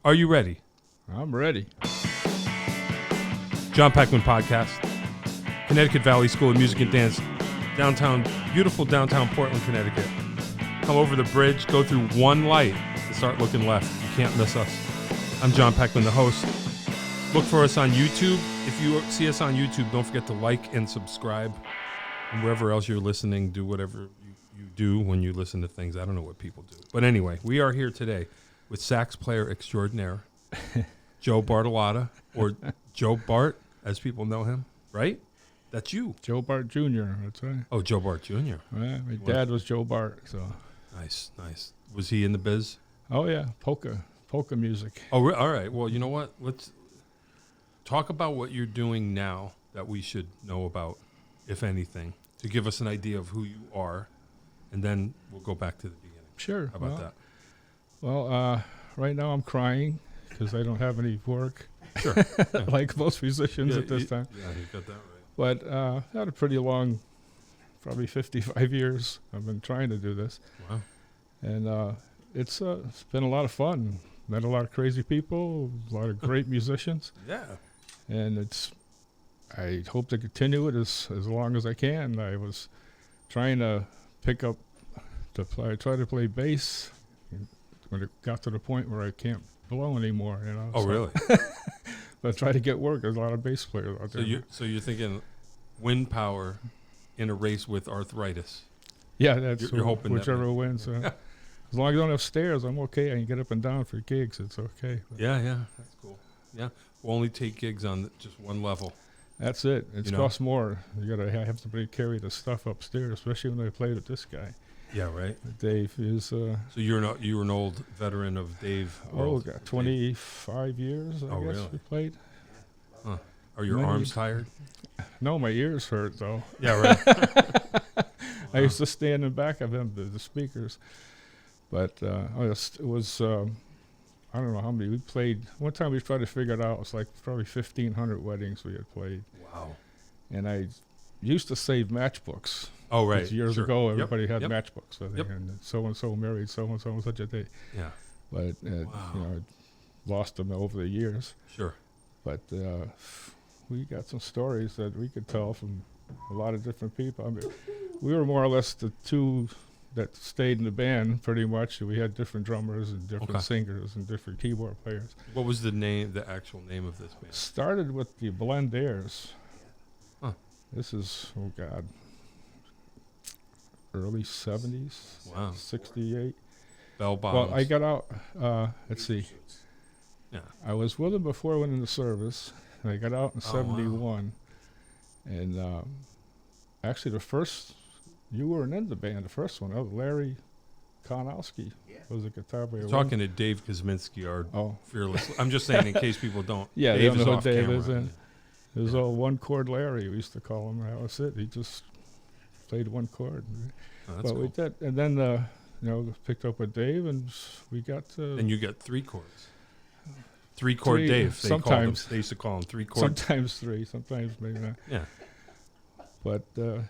Are you ready? I'm ready. Jon Peckman Podcast, Connecticut Valley School of Music and Dance, beautiful downtown Portland, Connecticut. Come over the bridge, go through one light, and start looking left. You can't miss us. I'm Jon Peckman, the host. Look for us on YouTube. If you see us on YouTube, don't forget to like and subscribe. And wherever else you're listening, do whatever you do when you listen to things. I don't know what people do. But anyway, we are here today with sax player extraordinaire, Joe Bartolotta, or Joe Bart, as people know him, right? That's you. Joe Bart Jr., that's right. Oh, Joe Bart Jr. My dad was Joe Bart, so. Nice. Was he in the biz? Oh, yeah, polka music. Oh, all right. Well, you know what? Let's talk about what you're doing now that we should know about, if anything, to give us an idea of who you are, and then we'll go back to the beginning. Sure. How about that? Well, right now I'm crying because I don't have any work. Sure. Yeah. Like most musicians at this time. Yeah, you got that right. But I had a pretty long, probably 55 years I've been trying to do this. Wow. And it's been a lot of fun. Met a lot of crazy people, a lot of great musicians. Yeah. And I hope to continue it as long as I can. I was trying to try to play bass when it got to the point where I can't blow anymore, you know. Oh, so. really? But try to get work. There's a lot of bass players out there. So you're thinking wind power in a race with arthritis. Yeah, that's you're hoping whichever wins. As long as I don't have stairs, I'm okay. I can get up and down for gigs. It's okay. But Yeah, that's cool. Yeah, we'll only take gigs on just one level. that's it. It You know? costs more. You gotta have somebody carry the stuff upstairs, especially when I played with this guy. Yeah, right. Dave is. So you were an old veteran of Dave. World. Got 25 years. I guess really? we played. Huh. Are your arms tired? No, my ears hurt though. Yeah, right. I used to stand in back of him, the speakers. But it was, I don't know how many. We played, one time we tried to figure it out. It was like probably 1,500 weddings we had played. Wow. And I used to save matchbooks. Oh, right. Years ago, everybody had Yep. matchbooks. I think, Yep. and so-and-so married so-and-so on such a day. Yeah. But, Wow. I lost them over the years. Sure. But we got some stories that we could tell from a lot of different people. I mean, we were more or less the two that stayed in the band pretty much. We had different drummers and different singers and different keyboard players. What was the actual name of this band? Started with the Blendairs. Huh. This is, oh God, early 70s. Wow. 68. Bell bottoms. Well, I got out, let's see. Yeah. I was with him before I went into service. And I got out in Oh, 71. Wow. And actually the first, you weren't in the band, the first one. Larry Konowski was a guitar player. Talking to Dave Kosminski, our fearless. I'm just saying in case people don't. Yeah, Dave they is don't know off who Dave camera. is in. It was all one chord Larry, we used to call him. That was it. He just played one chord. Oh, that's cool. We did. And then, picked up with Dave, and we got to... And you got 3 chords. 3-chord Dave, sometimes. They used to call him 3-chord. Sometimes 3, sometimes maybe not. Yeah. But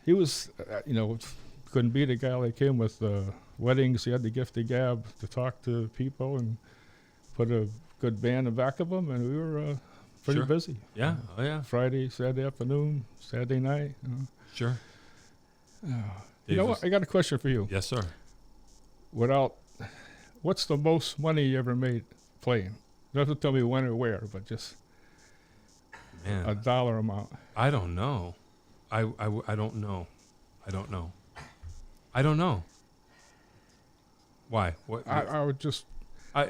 he was, couldn't beat a guy like him with weddings. He had the gift of gab to talk to people and put a good band in back of him, and we were pretty busy. Yeah, oh yeah. Friday, Saturday afternoon, Saturday night. Sure. You know what? I got a question for you. Yes, sir. What's the most money you ever made playing? You don't have to tell me when or where, but just a dollar amount. I don't know. I don't know. I don't know. Why? What? I would just...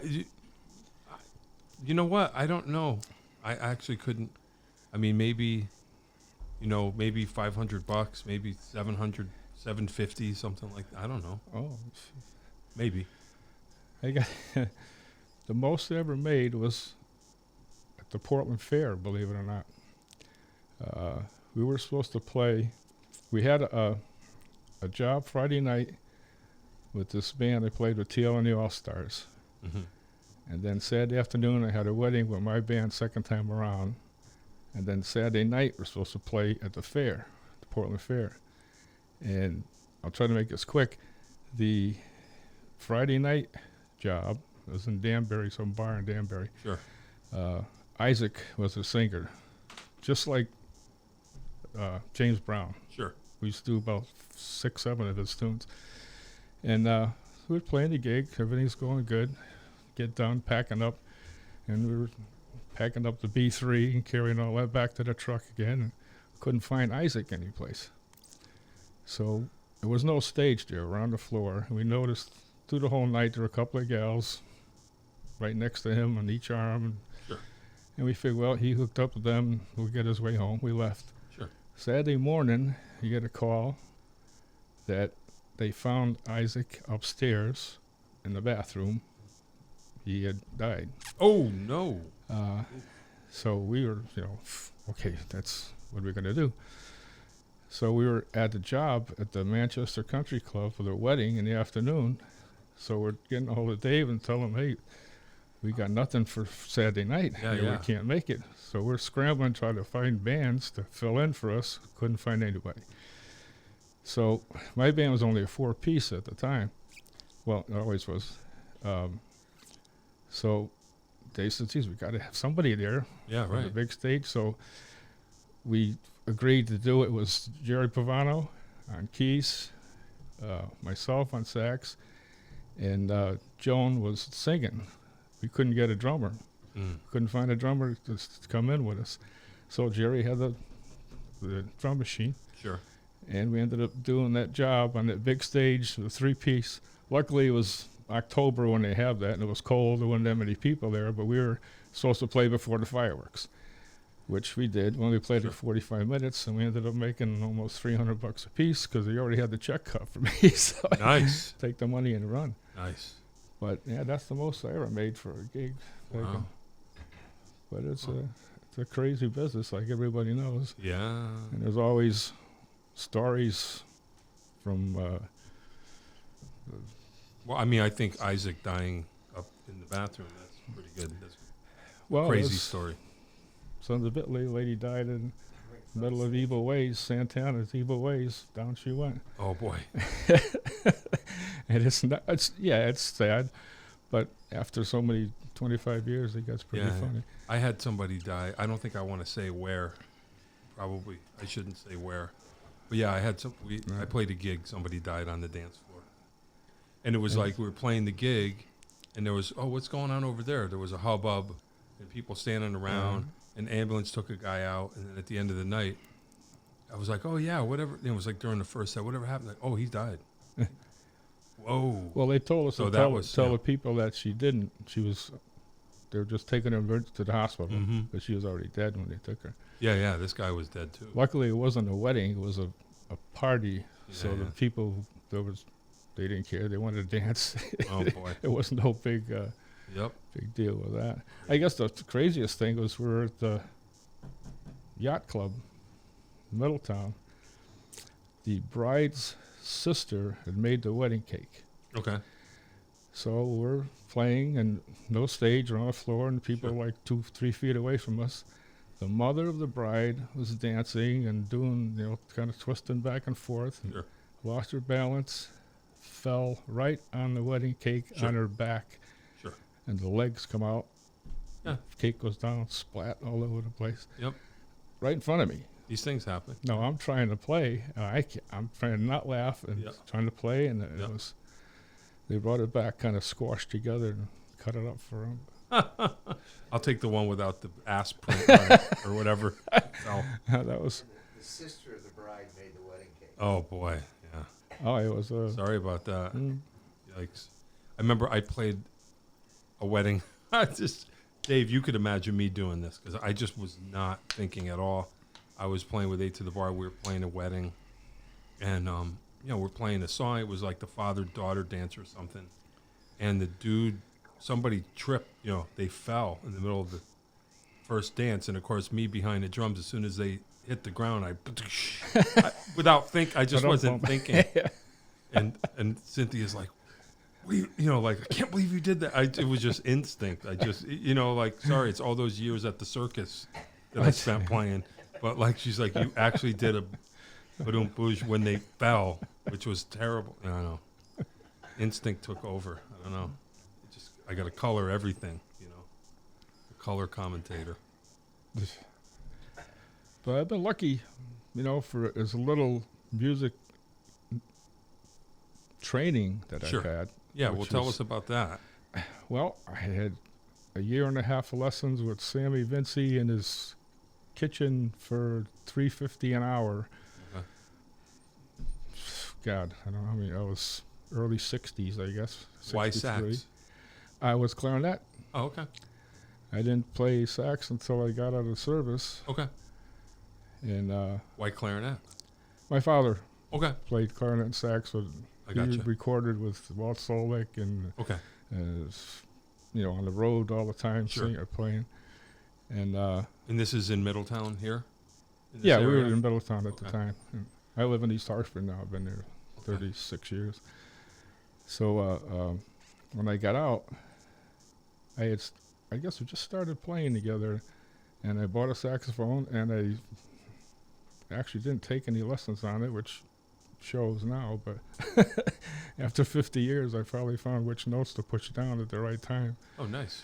You know what? I don't know. I actually couldn't. I mean, maybe, maybe $500, maybe $750, something like that. I don't know. Oh. Maybe. I got... The most I ever made was at the Portland Fair, believe it or not. We were supposed to play. We had a job Friday night with this band. I played with TL and the All-Stars. Mm-hmm. And then Saturday afternoon, I had a wedding with my band second time around. And then Saturday night, we're supposed to play at the fair, the Portland Fair. And I'll try to make this quick. The Friday night job, It was in Danbury, some bar in Danbury. Sure. Isaac was a singer, just like James Brown. Sure. We used to do about 6, 7 of his tunes. And we were playing the gig. Everything's going good. Get done, packing up. And we were packing up the B3 and carrying all that back to the truck again. And couldn't find Isaac anyplace. So there was no stage there around the floor. And we noticed through the whole night there were a couple of gals right next to him on each arm. Sure. And we figured, well, he hooked up with them. We'll get his way home. We left. Sure. Saturday morning, you get a call that they found Isaac upstairs in the bathroom. He had died. Oh, no. So we were, okay, that's what we're going to do. So we were at the job at the Manchester Country Club for their wedding in the afternoon. So we're getting a hold of Dave and tell him, hey, we got nothing for Saturday night. We can't make it. So we're scrambling, trying to find bands to fill in for us. Couldn't find anybody. So my band was only a 4-piece at the time. Well, it always was. So they said, geez, we got to have somebody there. Yeah, on right. the big stage. So we agreed to do it. It was Jerry Pavano on keys, myself on sax, and Joan was singing. We couldn't get a drummer. Couldn't find a drummer to come in with us. So Jerry had the drum machine. Sure. And we ended up doing that job on that big stage, the 3-piece. Luckily, it was October when they have that, and it was cold. There wasn't that many people there, but we were supposed to play before the fireworks, which we did. We only played Sure. for 45 minutes, and we ended up making almost $300 a piece because they already had the check cut for me. So Nice. take the money and run. Nice. But yeah, that's the most I ever made for a gig. Wow. But it's a crazy business, like everybody knows. Yeah. And there's always stories from. Well, I mean, I think Isaac dying up in the bathroom, that's pretty good. That's Well, a crazy it's- story. Sons of Italy, lady died in the middle of Evil Ways, Santana's Evil Ways. Down she went. Oh, boy. And it's not. It's sad, but after so many 25 years, it gets pretty funny. I had somebody die. I don't think I want to say where. Probably. I shouldn't say where. But yeah, I had I played a gig. Somebody died on the dance floor. And it was like we were playing the gig, and there was, what's going on over there? There was a hubbub, and people standing around. An ambulance took a guy out, and then at the end of the night, I was like, oh, yeah, whatever. It was like during the first set, whatever happened? Like, oh, he died. Whoa. Well, they told us So to that tell the people that she didn't. They were just taking her to the hospital, but she was already dead when they took her. Yeah, this guy was dead, too. Luckily, it wasn't a wedding. It was a party, so Yeah. the people, they didn't care. They wanted to dance. Oh, boy. It wasn't no big deal with that. I guess the craziest thing was we were at the yacht club, Middletown. The bride's sister had made the wedding cake. Okay. So we're playing, and no stage, we're on the floor, and people Sure. are like 2-3 feet away from us. The mother of the bride was dancing and doing, kind of twisting back and forth. And Sure. lost her balance, fell right on the wedding cake on her back. Sure. And the legs come out. Yeah. Cake goes down, splat all over the place. Yep. Right in front of me. These things happen. No, I'm trying to play. And I'm trying to not laugh and trying to play. And it was, they brought it back kind of squashed together and cut it up for them. I'll take the one without the ass print on it or whatever. Oh. That was. The sister of the bride made the wedding cake. Oh, boy. Yeah. Oh, it was. Sorry about that. Yikes. I remember I played a wedding. Dave, you could imagine me doing this because I just was not thinking at all. I was playing with 8 to the Bar. We were playing a wedding. And, we're playing a song. It was like the father-daughter dance or something. And the dude, somebody tripped. They fell in the middle of the first dance. And, of course, me behind the drums, as soon as they hit the ground, I just wasn't thinking. And Cynthia's like, I can't believe you did that. It was just instinct. Sorry, it's all those years at the circus that I spent playing. But she's like, you actually did a ba-doom boosh when they fell, which was terrible. I don't know. Instinct took over. I don't know. I got to color everything, a color commentator. But I've been lucky, for as little music training that Sure. I've had. Yeah, well, tell us about that. Well, I had a year and a half of lessons with Sammy Vinci in his kitchen for $3.50 an hour. Okay. God, I don't know how many. I was early 60s, I guess. Why 63. sax? I was clarinet. Oh, okay. I didn't play sax until I got out of service. Okay. And Why clarinet? my father Okay. played clarinet and sax. I He gotcha. recorded with Walt Solek and Okay. on the road all the time, Sure. singing or playing. And And this is in Middletown here? In this yeah, we were area? in Middletown at the Okay. time. And I live in East Hartford now. I've been there 36 years. So when I got out, I guess we just started playing together, and I bought a saxophone, and I actually didn't take any lessons on it, which shows now, but after 50 years, I finally found which notes to push down at the right time. Oh, nice.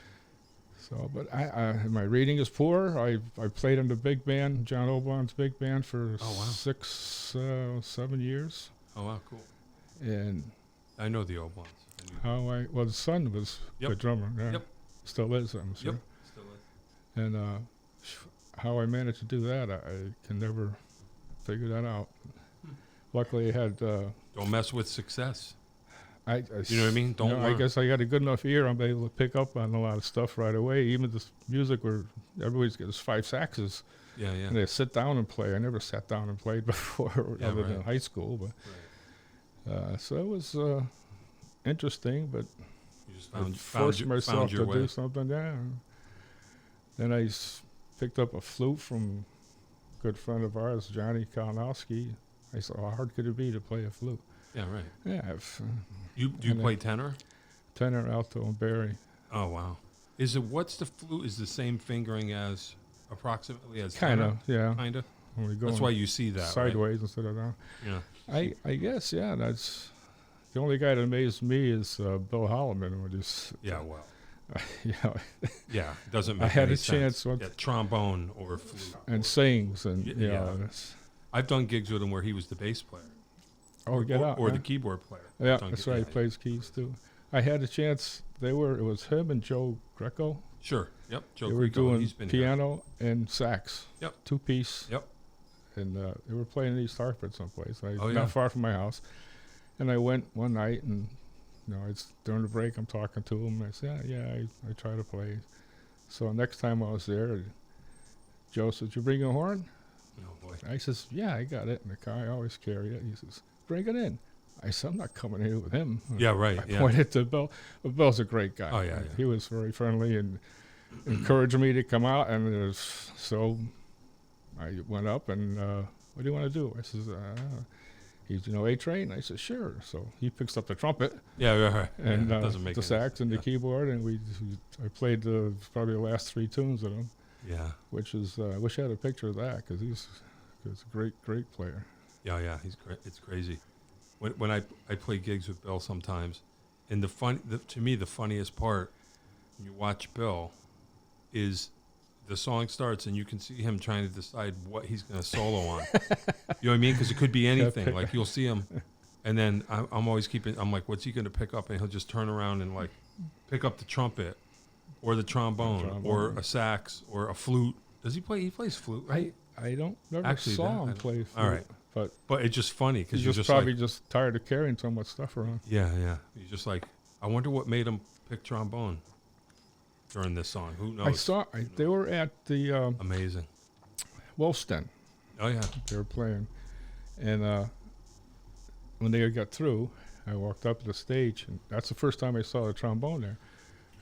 So, but my reading is poor. I played in the big band, John Obon's big band, for Oh, wow. 7 years. Oh, wow, cool. And I know the old ones. the son was Yep. the drummer. Yeah. Yep. Still is, I'm sure. Yep. Still is. And how I managed to do that, I can never figure that out. Luckily, I had. Don't mess with success. I You know what I mean? Don't I learn. guess I got a good enough ear. I'm able to pick up on a lot of stuff right away. Even this music where everybody's got 5 saxes, Yeah, yeah. and they sit down and play. I never sat down and played before, Yeah, other than right. high school. But so it was interesting. But You just I found forced myself found your to way. do something. Yeah. Then I picked up a flute from a good friend of ours, Johnny Kalinowski. I said, "How hard could it be to play a flute?" Yeah, right. Yeah, Do you And play tenor? tenor, alto, and bari. Oh, wow. What's the flute? Is the same fingering as approximately as Kind tenor? of, yeah. Kind of. When we go That's why you see that, sideways instead of down. Right? Yeah. I guess, yeah. That's the only guy that amazed me is Bill Holloman. When he's, Yeah, well. Yeah, it doesn't make I had any a sense. chance once, Yeah, trombone or flute. and sings, and Yeah. that's, I've done gigs with him where he was the bass player. oh, get out, Or yeah. the keyboard player. Yeah, Done that's gi- right. He yeah, plays keys too. I had a chance. It was him and Joe Greco. Sure. Yep. Joe They were Greco, doing he's been here. piano and sax. Yep. 2-piece. Yep. And they were playing in East Hartford someplace. Oh, yeah. Not far from my house. And I went one night, and it's during the break. I'm talking to him. And I said, I try to play. So next time I was there, Joe said, "You bring a horn?" Oh, boy. I says, "Yeah, I got it in the car. I always carry it." He says, "Bring it in." I said, "I'm not coming here with him." Yeah, right. I Yeah. pointed to Bill. But Bill's a great guy. Oh, yeah, yeah. He was very friendly and encouraged me to come out. And so I went up and, "What do you want to do?" I says, "He's, A-Train?" I said, "Sure." So he picks up the trumpet Yeah, right. and yeah, it doesn't make the any sax and the yeah. keyboard. And I played probably the last 3 tunes with him, Yeah. which is, I wish I had a picture of that because he's a great, great player. Yeah, yeah, he's great. It's crazy. When I play gigs with Bill sometimes, and to me the funniest part when you watch Bill is the song starts and you can see him trying to decide what he's going to solo on. You know what I mean? Because it could be anything. Like you'll see him, and then I'm always I'm like, what's he going to pick up? And he'll just turn around and like pick up the trumpet, or the trombone, or a sax, or a flute. Does he play? He plays flute, right? I don't never Actually, saw that- I him don't- play flute. all right. But it's just funny because He's you're just just probably like, just tired of carrying so much stuff around. yeah. You're just like, I wonder what made him pick trombone during this song. Who knows? They were at the Amazing. Wolfsten. Oh yeah. They were playing, and when they got through, I walked up to the stage, and that's the first time I saw the trombone there.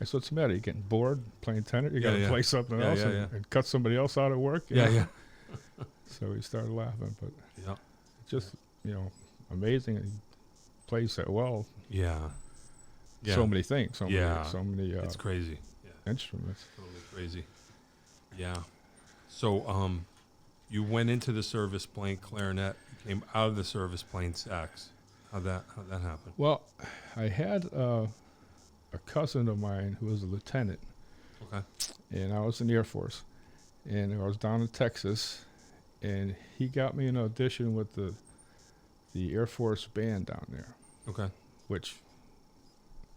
I said, "What's the matter? You getting bored playing tenor? You got to yeah. play something Yeah, else yeah, and cut somebody else out of work?" you Yeah, know? yeah. So he started laughing, but Yeah. just amazing. He plays that well. Yeah. Yeah. So many things. So Yeah. many It's crazy. Yeah. instruments. Totally crazy. Yeah. So you went into the service playing clarinet, you came out of the service playing sax. How'd that happen? Well, I had a cousin of mine who was a lieutenant, Okay. and I was in the Air Force, and I was down in Texas, and he got me an audition with the Air Force band down there, Okay. which,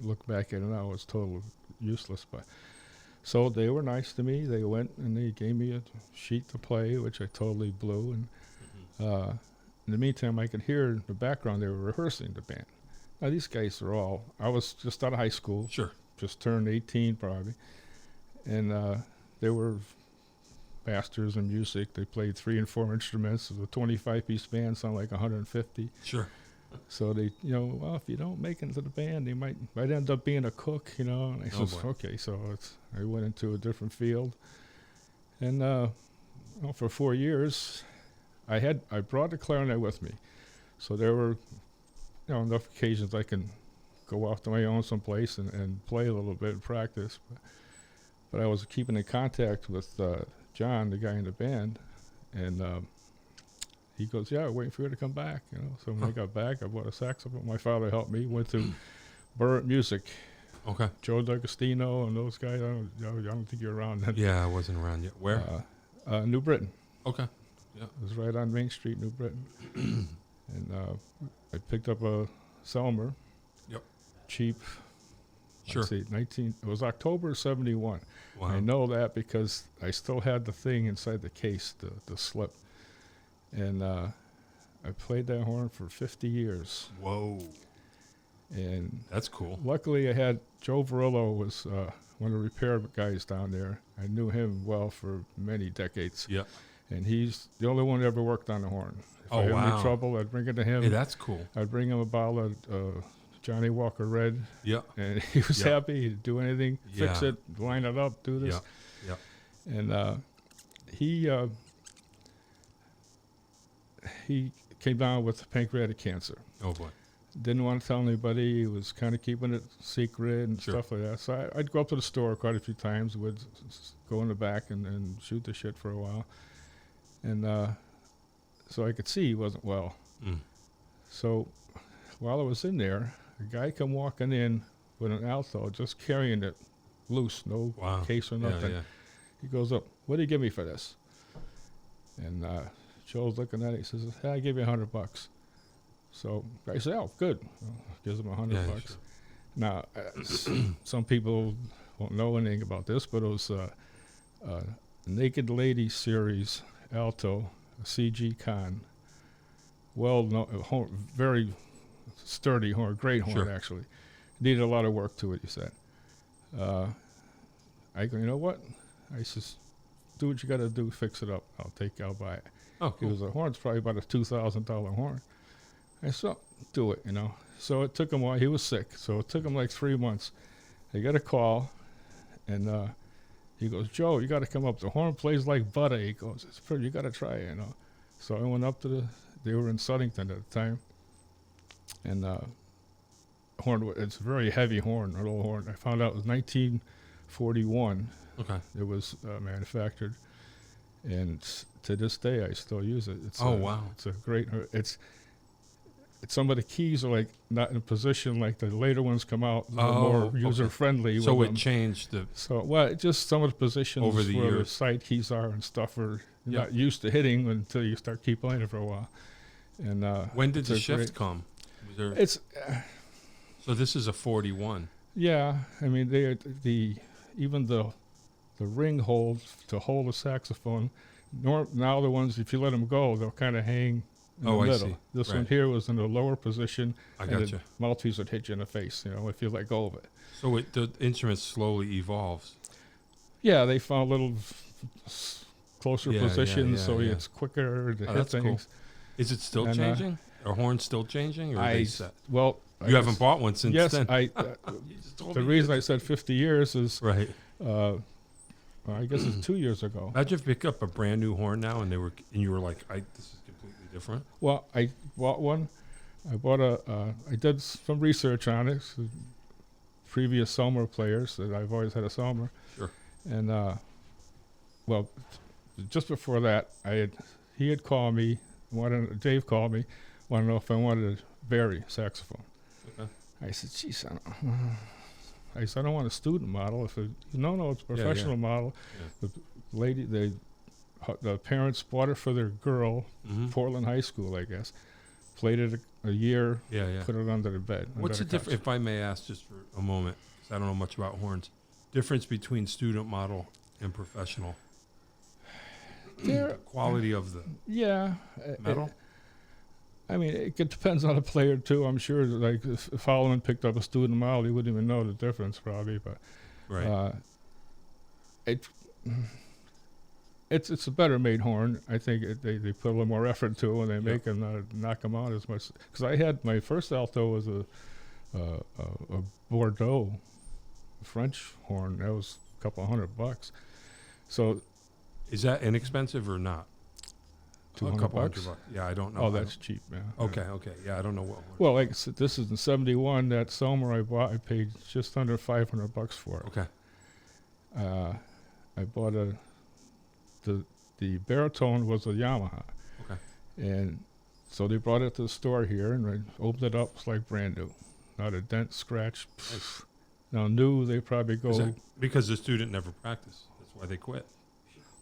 look back at it now, was totally useless. But so they were nice to me. They went and they gave me a sheet to play, which I totally blew. And in the meantime, I could hear in the background they were rehearsing the band. Now these guys are all. I was just out of high school. Sure. Just turned 18 probably, and they were masters in music. They played 3 and 4 instruments. The 25-piece band sounded like 150. Sure. So they, well, if you don't make it into the band, they might end up being a cook, And I said, okay. So I went into a different field, and for 4 years, I brought the clarinet with me, so there were, enough occasions I can go off to my own someplace and play a little bit and practice. But I was keeping in contact with John, the guy in the band, and he goes, yeah, waiting for you to come back, So when I got back, I bought a saxophone. My father helped me. Went to Bart Music. Okay. Joe D'Agostino and those guys. I don't think you're around then. Yeah, I wasn't around yet. Where? New Britain. Okay. Yeah. It was right on Main Street, New Britain. And I picked up a Selmer. Yep. Cheap. Sure. Let's see, it was October 71. Wow. I know that because I still had the thing inside the case, the slip. And I played that horn for 50 years. Whoa. And that's cool. Luckily, I had Joe Bartolotta was one of the repair guys down there. I knew him well for many decades. Yeah. And he's the only one who ever worked on the horn. If I had any trouble, I'd bring it to him. Hey, that's cool. I'd bring him a bottle of Johnny Walker Red. Yeah. And he was happy. He'd do anything, fix it, line it up, do this. Yeah. Yeah. And he came down with pancreatic cancer. Oh, boy. Didn't want to tell anybody. He was kind of keeping it secret and stuff like that. So I'd go up to the store quite a few times. Would go in the back and shoot the shit for a while. And so I could see he wasn't well. Mm. So while I was in there, a guy come walking in with an alto, just carrying it loose, no case or nothing. Yeah. He goes up, what do you give me for this? And Joe's looking at it. He says, hey, I give you $100. So I said, oh, good. Well, gives him $100. Sure. Now, some people won't know anything about this, but it was a Naked Lady series alto, a CG Con. Well, very sturdy horn, great horn, actually. Needed a lot of work to it, he said. I go, you know what? I says, do what you got to do, fix it up. I'll buy it. Oh, cool. Because the horn's probably about a $2,000 horn. I said, do it, So it took him a while. He was sick, so it took him like 3 months. I got a call, and he goes, Joe, you got to come up. The horn plays like butter. He goes, it's pretty. You got to try it, So I went up to they were in Southington at the time, and horn. It's a very heavy horn, an old horn. I found out it was 1941. Okay. It was manufactured, and to this day I still use it. It's wow. It's a great. It's some of the keys are like not in a position like the later ones come out, a little more user friendly. So it changed the. So just some of the positions over the where years. the side keys are and stuff are not used to hitting until you start keep playing it for a while. And when did the shift come? It's so this is a 41. Yeah, I mean even the ring hold to hold a saxophone. Now the ones, if you let them go, they'll kind of hang in the middle. I see. This one here was in a lower position. I and gotcha. The mouthpiece would hit you in the face, if you let go of it. So the instrument slowly evolves. Yeah, they found little closer positions, so it's quicker to hit things. Cool. Is it still changing? Are horns still changing? Or are they set? Well, you haven't bought one since then. Yes, the reason I said 50 years is right. I guess it's 2 years ago. Imagine if you pick up a brand new horn now, and you were like, "This is completely different." Well, I bought one. I did some research on it. So previous Selmer players that I've always had a Selmer. Sure. And just before that, he had called me. Dave called me, wanted to know if I wanted a Barry saxophone. Okay. I said, "Geez, I said, I don't want a student model. If it, no, it's a professional model. Yeah. The lady, the parents bought it for their girl, Mm-hmm. Portland High School, I guess. Played it a year, Yeah, yeah. put it under the bed. What's the difference, if I may ask just for a moment, because I don't know much about horns, difference between student model and professional? Quality of the metal? I mean, it depends on the player, too. I'm sure, like, if Holloman picked up a student model, he wouldn't even know the difference, probably. But Right. It's a better made horn. I think they put a little more effort to it when they make them knock them out as much. Because I had my first alto was a Bordeaux French horn. That was a couple $100. So Is that inexpensive or not? $200. A couple $100. Yeah, I don't know. Oh, that's cheap, man. Okay. Yeah, I don't know what. Well, like I said, this is in '71. That Selmer I bought, I paid just under $500 for it. Okay. I bought the baritone was a Yamaha. Okay. And so they brought it to the store here, and I opened it up. It's like brand new, not a dent, scratch. Nice. Now new, they probably go. Is that because the student never practiced? That's why they quit.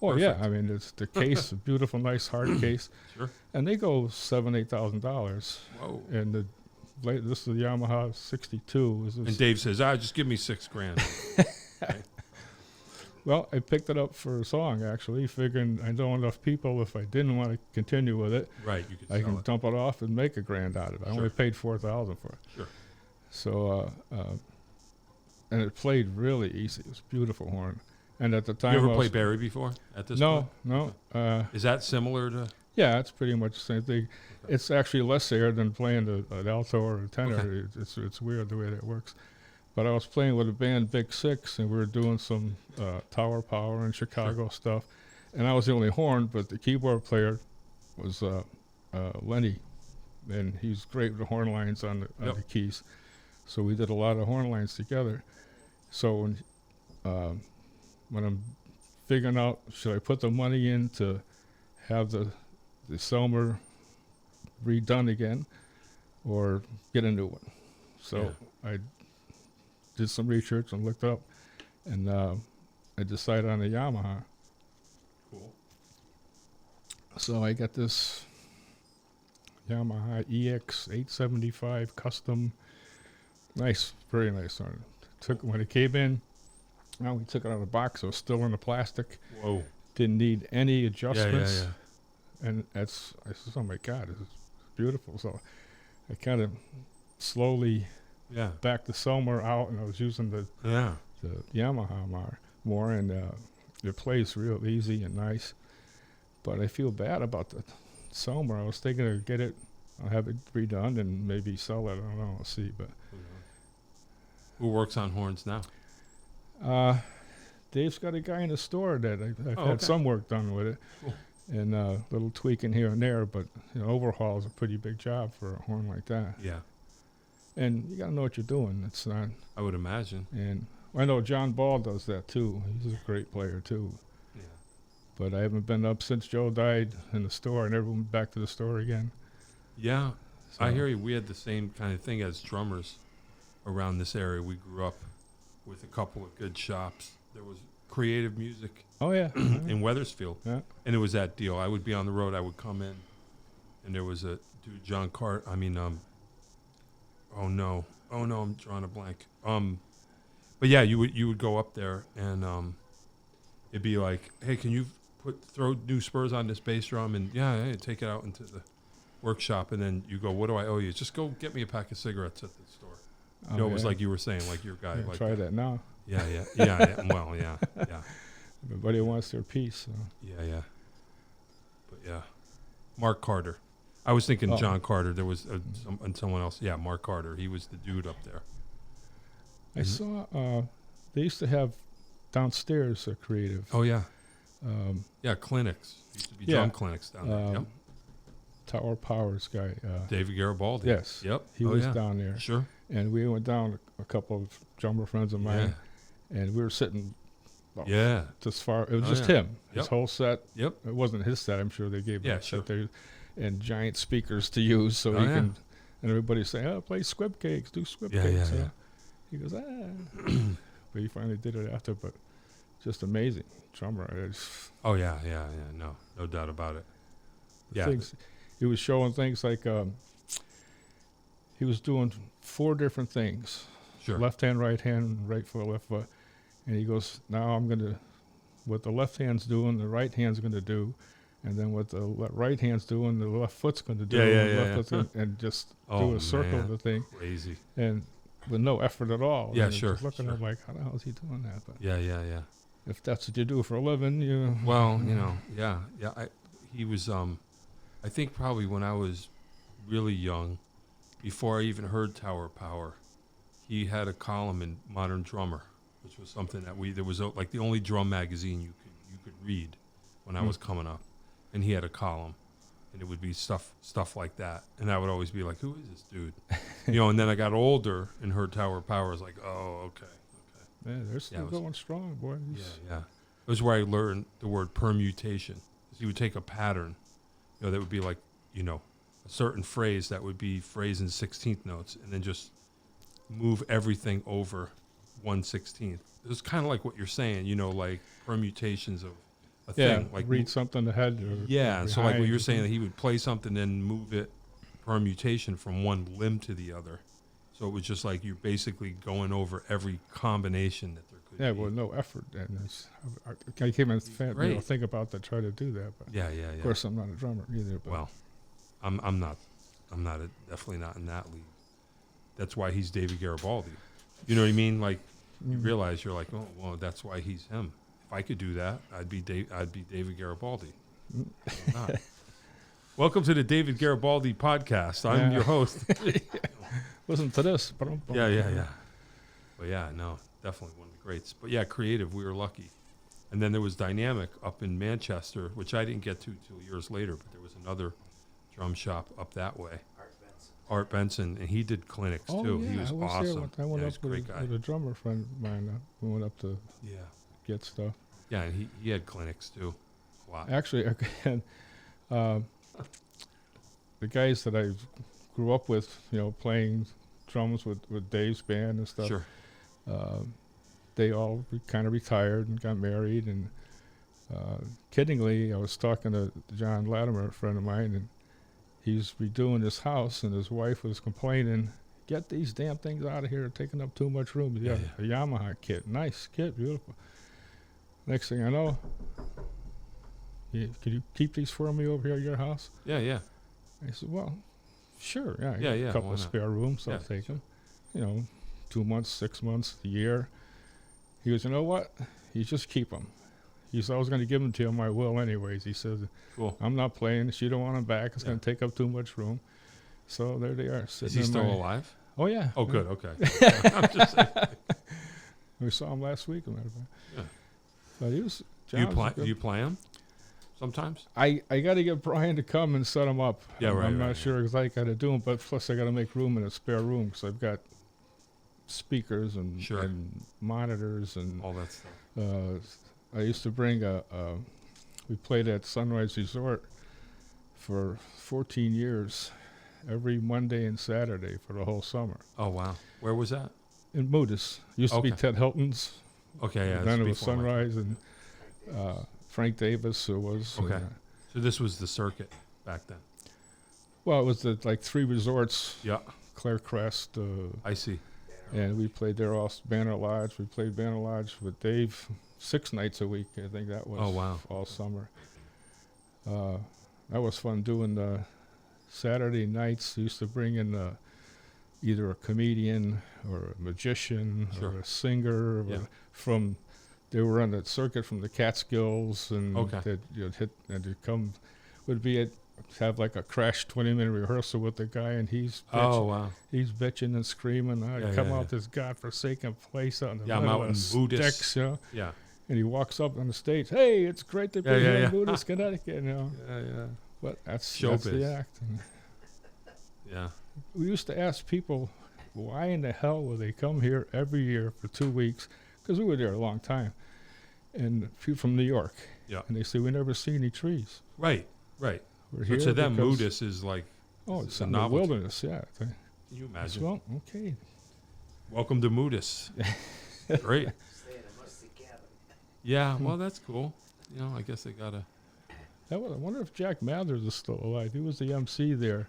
Oh yeah, Perfect. I mean it's the case, a beautiful, nice hard case, Sure. and they go $7,000-8,000. Whoa. And this is the Yamaha 62. And Dave says, just give me $6,000. Okay. Well, I picked it up for a song, actually, figuring I know enough people. If I didn't want to continue with it, Right, you could I sell can it. dump it off and make $1,000 out of it. I only Sure. paid $4,000 for it. Sure. So, and it played really easy. It was a beautiful horn. And at the time, You ever I was- played Barry before at this point? No. Is that similar to? Yeah, it's pretty much the same thing. Okay. It's actually less air than playing an alto or a tenor. Okay. It's weird the way that works. But I was playing with a band, Big Six, and we were doing some Tower Power and Chicago stuff. And I was the only horn, but the keyboard player was Lenny, and he's great with the horn lines on the keys. So we did a lot of horn lines together. So when I'm figuring out, should I put the money in to have the Selmer redone again or get a new one? So I did some research and looked up, and I decided on a Yamaha. Cool. So I got this Yamaha EX 875 custom. Nice, very nice one. When it came in, well, we took it out of the box. It was still in the plastic. Whoa. Didn't need any adjustments. Yeah. And I said, oh my God, this is beautiful. So I kind of slowly backed the Selmer out, and I was using the Yamaha more, and it plays real easy and nice. But I feel bad about the Selmer. I was thinking to get it, I'll have it redone and maybe sell it. I don't know. We'll see. But who works on horns now? Dave's got a guy in the store that I've had okay. some work done with it. Cool. And a little tweaking here and there, but overhaul is a pretty big job for a horn like that. Yeah. And you got to know what you're doing. It's not. I would imagine. And I know John Ball does that too. He's a great player too. Yeah. But I haven't been up since Joe died in the store. I never went back to the store again. Yeah. So. I hear you. We had the same kind of thing as drummers around this area. We grew up with a couple of good shops. There was Creative Music Oh yeah. in Wethersfield. Yeah. And it was that deal. I would be on the road. I would come in, and there was a dude, John Cart. I mean, oh no, I'm drawing a blank. But yeah, you would go up there, and it'd be like, hey, can you throw new spurs on this bass drum, and take it out into the workshop, and then you go, what do I owe you? Just go get me a pack of cigarettes at the store. It was like you were saying, like your guy. Yeah, like try that now. Yeah. Well, yeah. Everybody wants their piece. So. Yeah. But yeah, Mark Carter. I was thinking John Carter. There was someone else. Yeah, Mark Carter. He was the dude up there. I saw they used to have downstairs a Creative. Oh yeah. Clinics. Used to be drum clinics down there. Yep. Tower Powers guy. David Garibaldi. Yes. Yep. He was down there. Sure. And we went down, a couple of drummer friends of mine, and we were sitting just far. It was just him. His whole set. Yep. It wasn't his set. I'm sure they gave him a sure. set there, and giant speakers to use so he can. And everybody's saying, "Oh, play Squib Cakes, do Squib Cakes." Yeah. He goes, but he finally did it after, but just amazing drummer. Oh yeah, no doubt about it. Yeah, Things, he was showing things like he was doing 4 different things. sure. Left hand, right hand, right foot, left foot. And he goes, now I'm going to, what the left hand's doing, the right hand's going to do. And then what the right hand's doing, the left foot's going to do. And just do a circle of the thing. Crazy. And with no effort at all. Yeah, and sure. Just looking at him like, how the hell is he doing that? But Yeah. if that's what you do for a living, you... Well, yeah. He was, I think probably when I was really young, before I even heard Tower Power, he had a column in Modern Drummer, which was something that there was like the only drum magazine you could read when I was coming up. And he had a column, and it would be stuff like that. And I would always be like, who is this dude? And then I got older and heard Tower Power. I was like, oh, okay. Yeah, they're still going strong, boy. Yeah. It was where I learned the word permutation. So you would take a pattern, that would be like, a certain phrase that would be phrased in 16th notes, and then just move everything over 1/16. It was kind of like what you're saying, like permutations of a thing. Like read something ahead. Or so like what you're saying, that he would play something and move it permutation from one limb to the other. So it was just like you're basically going over every combination that there could be. Yeah, well, no effort. And I came in think about that, try to do that. But yeah. Of course, I'm not a drummer either. But Well, I'm not definitely not in that league. That's why he's David Garibaldi. You know what I mean? Like you realize you're like, oh, well, that's why he's him. If I could do that, I'd be David Garibaldi. I'm not. Welcome to the David Garibaldi podcast. I'm your host. Listen to this. Yeah. But yeah, no, definitely one of the greats. But yeah, creative, we were lucky. And then there was Dynamic up in Manchester, which I didn't get to till years later, but there was another drum shop up that way. Art Benson, and he did clinics too. Yeah, he was awesome. I went he's up a great guy. with a drummer friend of mine. We went up to get stuff. Yeah, and he had clinics too. A lot. Actually, again, the guys that I grew up with, playing drums with Dave's band and stuff, Sure. they all kind of retired and got married. And kiddingly, I was talking to John Latimer, a friend of mine, and he's redoing his house, and his wife was complaining, get these damn things out of here, taking up too much room. Yeah. A Yamaha kit. Nice kit, beautiful. Next thing I know, can you keep these for me over here at your house? Yeah. I said, well, sure. Yeah, Yeah. A couple of spare rooms, I'll take them. 2 months, 6 months, a year. He goes, you know what? You just keep them. He said, I was going to give them to you on my will anyways. He says, cool. I'm not playing. She don't want them back. It's going to take up too much room. So there they are. Is he still alive? Oh, yeah. Oh, good. Okay. I'm just saying. We saw him last week, as a matter of fact. Yeah. But he was... Do you play him sometimes? I got to get Brian to come and set him up. Yeah, right. I'm not sure exactly how to do them, but plus I got to make room in a spare room because I've got speakers and monitors and all that stuff. I used to bring we played at Sunrise Resort for 14 years, every Monday and Saturday for the whole summer. Oh, wow. Where was that? In Modus. Used to be Ted Hilton's. Okay, yeah. Then it was Sunrise and Frank Davis was. Okay. So this was the circuit back then? Well, it was the 3 resorts. Yeah. Claire Crest. I see. And we played there also, Banner Lodge. We played Banner Lodge with Dave 6 nights a week. I think that was all summer. That was fun doing Saturday nights. Used to bring in either a comedian or a magician or a singer from. They were on the circuit from the Catskills, and they'd hit and they'd come. Have like a crash 20-minute rehearsal with the guy, and he's bitching, he's bitching and screaming. Come out this godforsaken place out in the middle of sticks, and he walks up on the stage. Hey, it's great to be here in Buddhist, Connecticut. But that's the act. Yeah. We used to ask people, why in the hell would they come here every year for 2 weeks? Because we were there a long time, and people from New York. Yeah. And they say we never see any trees. Right. So to them, Modus is like it's in the wilderness, yeah. Can you imagine? Well, okay. Welcome to Moodus. Great. Stay in a musty cabin. Yeah, well, that's cool. You know, I guess they got to... I wonder if Jack Mathers is still alive. He was the MC there.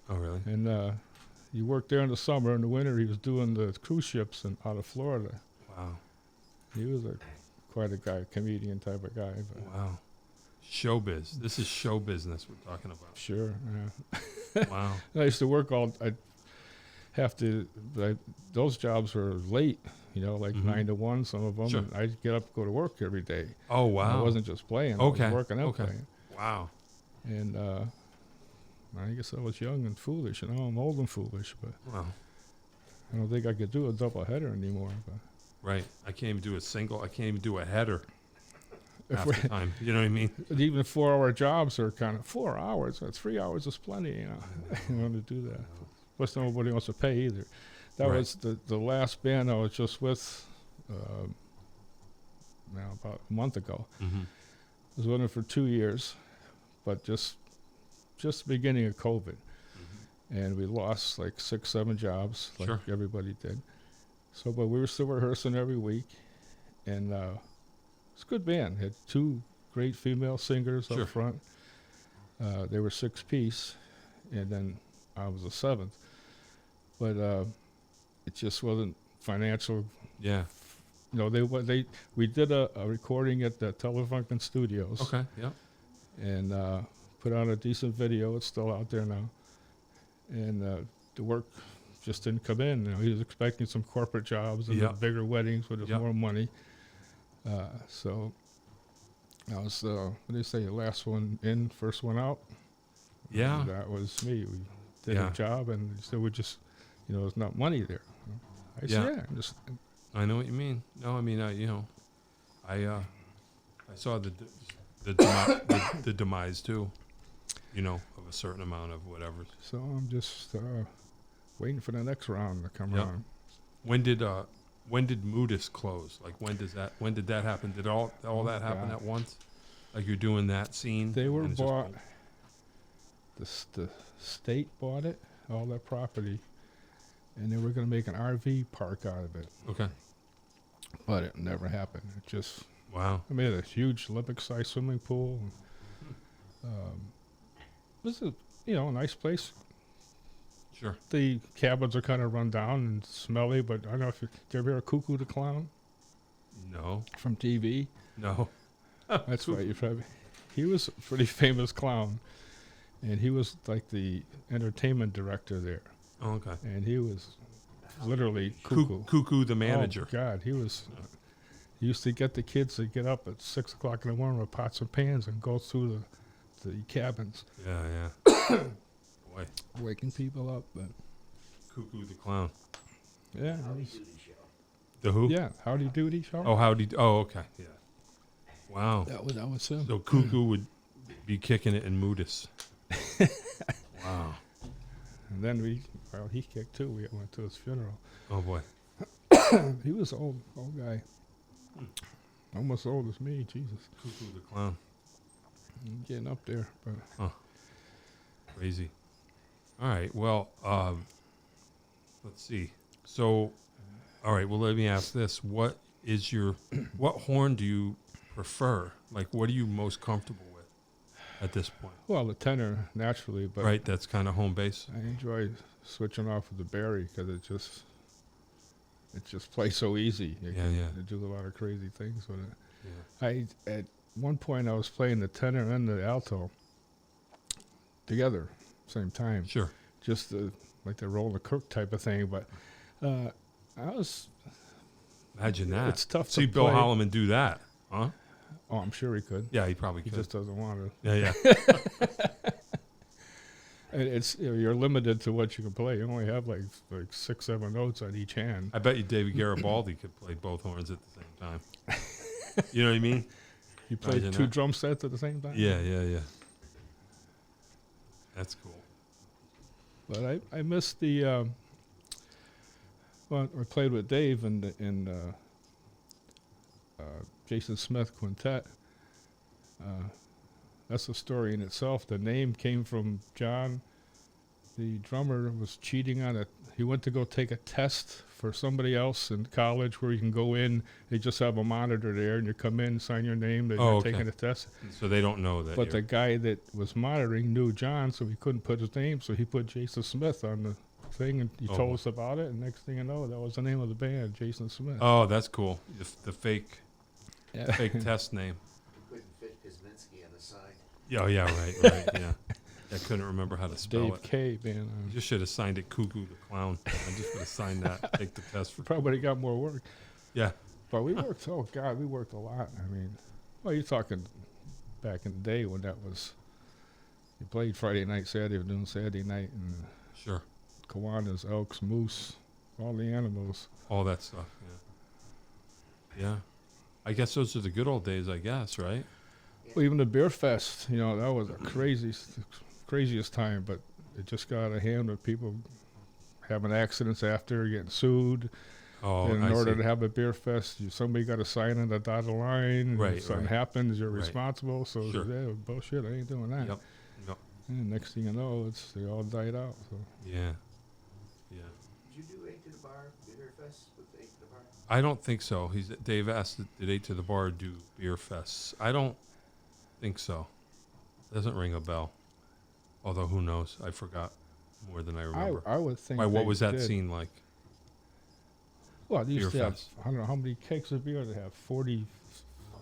Oh, really? And he worked there in the summer. In the winter, he was doing the cruise ships out of Florida. Wow. He was quite a guy, comedian type of guy. But Wow. Showbiz. This is show business we're talking about. sure. Wow. I used to work those jobs were late, like Mhm. 9 to 1, some of them. Sure. And I'd get up, go to work every day. Oh, wow. I wasn't just playing. Okay, I was working and okay. playing. Wow. And I guess I was young and foolish. I'm old and foolish, but Wow. I don't think I could do a double header anymore. But Right. I can't even do a single. I can't even do a header if half we're- the time. You know what I mean? even 4-hour jobs are kind of 4 hours. 3 hours is plenty, you want to do that. Plus, nobody wants to pay either. That Right. was the last band I was just with now about a month ago. Mm-hmm. I was with them for 2 years, but just the beginning of COVID. And we lost like 6-7 jobs, like Sure. everybody did. So, but we were still rehearsing every week, and it's a good band. Had 2 great female singers Sure. up front. They were 6-piece, and then I was a 7th. But it just wasn't financial. Yeah. We did a recording at the Telefunken Studios. Okay. Yeah. And put out a decent video. It's still out there now. And the work just didn't come in. He was expecting some corporate jobs and Yeah. bigger weddings with Yeah. more money. So I was, what do they say, last one in, first one out? Yeah. And that was me. We did Yeah. a job, and so we just, there's not money there. I said, Yeah. just I know what you mean. No, I mean, I saw the demise too, of a certain amount of whatever. so I'm just waiting for the next round to come Yep. around. When did Moodus close? Like when did that happen? Did all that happen God. at once? Like you're doing that scene? They were and it's just bought. The state bought it, all that property, and they were going to make an RV park out of it. Okay. But it never happened. It just, Wow. I made a huge Olympic-sized swimming pool. This is, a nice place. Sure. The cabins are kind of run down and smelly, but I don't know if did you ever hear of Cuckoo the Clown No. from TV? No. That's right. You probably. He was a pretty famous clown, and he was like the entertainment director there, Oh, okay. and he was literally cuckoo. Cuckoo the manager. Oh God, he was. He used to get the kids to get up at 6 o'clock in the morning with pots and pans and go through the cabins, Yeah. Boy. waking people up. But Cuckoo the clown. yeah, it Howdy was- Doody show. The who? yeah. Howdy Doody show. Oh, okay. Yeah. Wow. that was him. So Cuckoo would be kicking it in Moodus. Wow. And then he kicked too. We went to his funeral. Oh boy. He was an old guy, almost old as me. Jesus, Cuckoo the clown. getting up there. But Crazy. All right. Well, let's see. So, all right. Well, let me ask this: what horn do you prefer? Like, what are you most comfortable with at this point? well, the tenor naturally, but Right. That's kind of home base. I enjoy switching off with the Barry because it just plays so easy. You Yeah, can yeah. do a lot of crazy things with it. Yeah. At one point I was playing the tenor and the alto together, same time, Sure. just like the roll the crook type of thing. But I was. Imagine that. It's tough See to Bill play. Holloman do that, huh? Oh, I'm sure he could. Yeah, he probably He could. just doesn't want to. Yeah, yeah. It's you're limited to what you can play. You only have like 6-7 notes on each hand. I bet you David Garibaldi could play both horns at the same time. You know what I mean? You play Imagine 2 that. drum sets at the same time. Yeah, yeah, yeah. That's cool. But I missed the. Well, I played with Dave in Jason Smith Quintet. That's a story in itself. The name came from Jon the drummer was cheating on it. He went to go take a test for somebody else in college where you can go in. They just have a monitor there, and you come in, sign your name, that you're taking a test. So they don't know that. But the guy that was monitoring knew John, so he couldn't put his name, so he put Jason Smith on the thing, and he told us about it, and next thing you know, that was the name of the band, Jason Smith. Oh, that's cool. The fake test name. Couldn't fit Kosminski on the sign. Yeah, right, yeah. I couldn't remember how to spell Dave it. K, man. You just should have signed it Cuckoo the Clown. I just would have signed that, take the test for. Probably got more work. Yeah. But we worked, oh God, we worked a lot. I mean, well, you're talking back in the day when that was, you played Friday night, Saturday night, and Sure. Kiwanis, elks, moose, all the animals. All that stuff, yeah. Yeah. I guess those are the good old days, I guess, right? Well, even the beer fest, you know, that was a craziest time, but it just got out of hand with people having accidents after, getting sued. Oh, and in order to have a beer fest, somebody got to sign on the dotted line. Right, if something right. happens, you're Right. responsible. So Sure. yeah, bullshit. I ain't doing that. Yep. And next thing you know, they all died out. So Yeah. Did you do 8 to the Bar, Beer Fest with 8 to the Bar? I don't think so. Dave asked, did 8 to the Bar do beer fests? I don't think so. Doesn't ring a bell. Although, who knows? I forgot more than I remember. I would think. Why, what they was that did. scene like? Well, they used Beer to have, fest. I don't know how many kegs of beer they have, 40,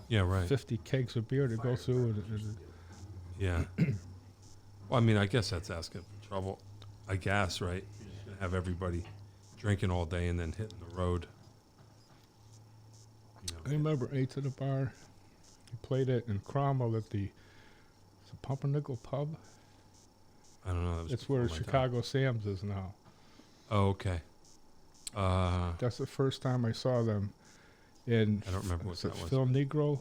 Yeah, right. 50 kegs of beer to go through. And Yeah. Well, I mean, I guess that's asking for trouble. I guess, right? You're just going to have everybody drinking all day and then hitting the road. I remember 8 to the Bar. He played it in Cromwell at the Pumpernickel Pub. I don't know. That was It's before where my time. Chicago Sam's is now. Oh, okay. That's the first time I saw them. And I don't remember what that was. Phil Negro,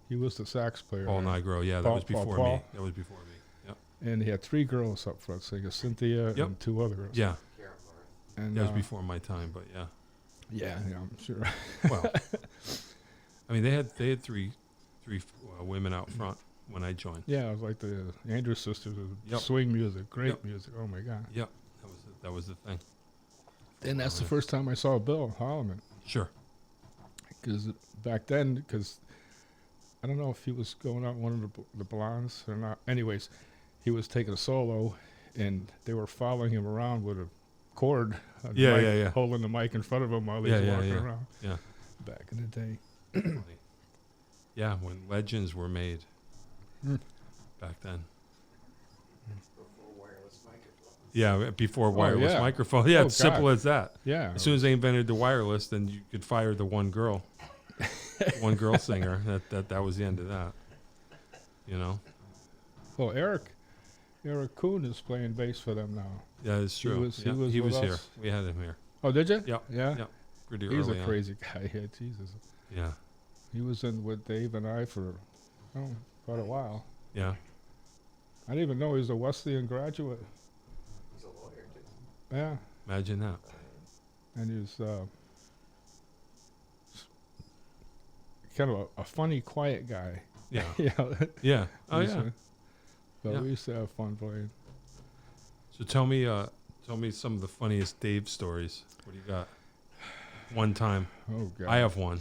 he was the sax player. Paul Nigro. Yeah, that Paul- was before Paul. me. That was before me. Yep. And he had 3 girls up front singing, Cynthia Yep. and 2 other girls. Yeah, Karen Moore. And that was before my time, but yeah. Yeah, I'm sure. Well, I mean, they had three women out front when I joined. Yeah, it was like the Andrews sisters with Yep. swing music, great Yep. music. Oh my God! Yep, that was the thing. And that's the yeah. first time I saw Bill Holloman, Sure. because back then, because I don't know if he was going out one of the blondes or not. Anyways, he was taking a solo, and they were following him around with a cord, Yeah, mic, yeah. holding the mic in front of him while he Yeah, was yeah, walking yeah. around. Yeah. Back in the day. Funny. Yeah, when legends were made Mm. back then. Before wireless microphone. Yeah, before wireless yeah. microphone. Yeah, Oh, it's simple God. as that. Yeah. As soon as they invented the wireless, then you could fire the one girl singer. That was the end of that. You know. Well, Eric Kuhn is playing bass for them now. Yeah, it's true. was- he Yeah, was he with was here. us. We had him here. Oh, did you? Yep. Yeah. Yep. Pretty He's early a on. crazy guy. Yeah, Jesus. Yeah. He was in with Dave and I for quite a while. Yeah. I didn't even know he was a Wesleyan graduate. He's a lawyer, too. Yeah, Imagine that. and he was kind of a funny, quiet guy. Yeah. Yeah. Yeah. Oh yeah. But Yeah. we used to have fun playing. So tell me some of the funniest Dave stories. What do you got? One time. Oh God. I have one.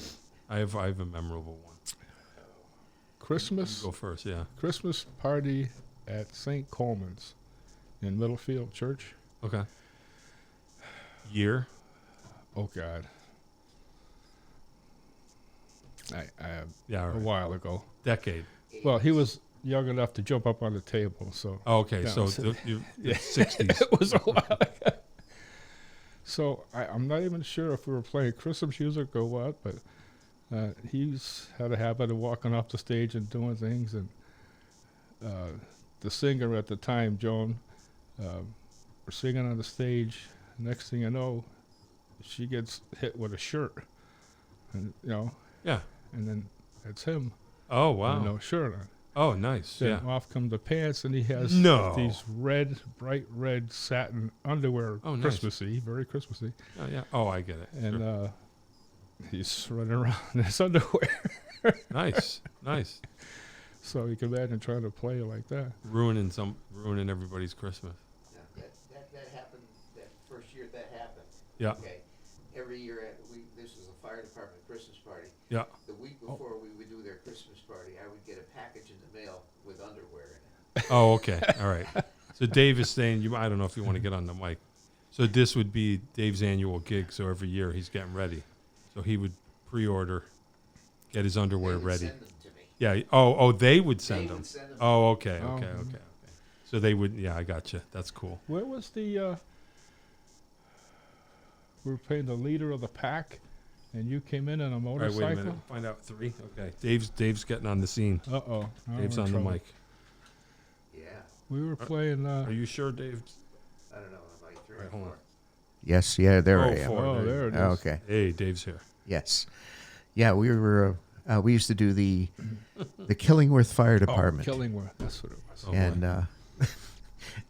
I have a memorable one. Christmas You go first, yeah. Christmas party at St. Coleman's in Middlefield Church. Okay. Year? Oh God. I have Yeah, all a right. while ago. Decade. Well, he was young enough to jump up on the table, so Oh, okay, Yeah, so so- the Yeah. 60s. it was a while ago. So I'm not even sure if we were playing Christmas music or what, but he's had a habit of walking off the stage and doing things, and the singer at the time, Joan, we're singing on the stage. Next thing you know, she gets hit with a shirt, and Yeah. and then it's him. Oh, With wow. no shirt on. Oh, nice. Then Yeah. off come the pants, and he has No. these bright red satin underwear, Oh, nice. Christmassy, very Christmassy. Oh, yeah. Oh, I get it. And Sure. he's running around in his underwear. Nice. Nice. So you can imagine trying to play like that. Ruining everybody's Christmas. Now, that Yeah. Okay. Every year, this was a fire department Christmas party. Yeah. The week before we would do their Christmas party, I would get a package in the mail with underwear in it. Oh, okay. All right. So Dave is saying, I don't know if you want to get on the mic. So this would be Dave's annual gig. So every year he's getting ready. So he would pre-order, get his underwear They would ready. send them to me. Yeah. Oh, they would send They them. would send them. Oh, okay. Oh. Okay. So they would, yeah, I got you. That's cool. Where was the? We were playing the leader of the pack, and you came in on a All right, motorcycle. wait a minute. Find out 3. Okay. Dave's getting on the scene. Uh-oh. Dave's on the mic. Yeah. We were playing. Are you sure, Dave? I don't know. Like 3 All right, or hold 4. on. Yes, yeah, there I am. 4. Oh, there it is. Okay. Hey, Dave's here. Yes. Yeah, we used to do the Killingworth Fire Department. Oh, Killingworth. That's what it was. Oh, and boy.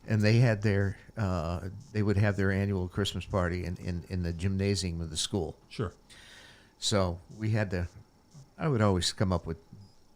and they had they would have their annual Christmas party in the gymnasium of the school. Sure. So I would always come up with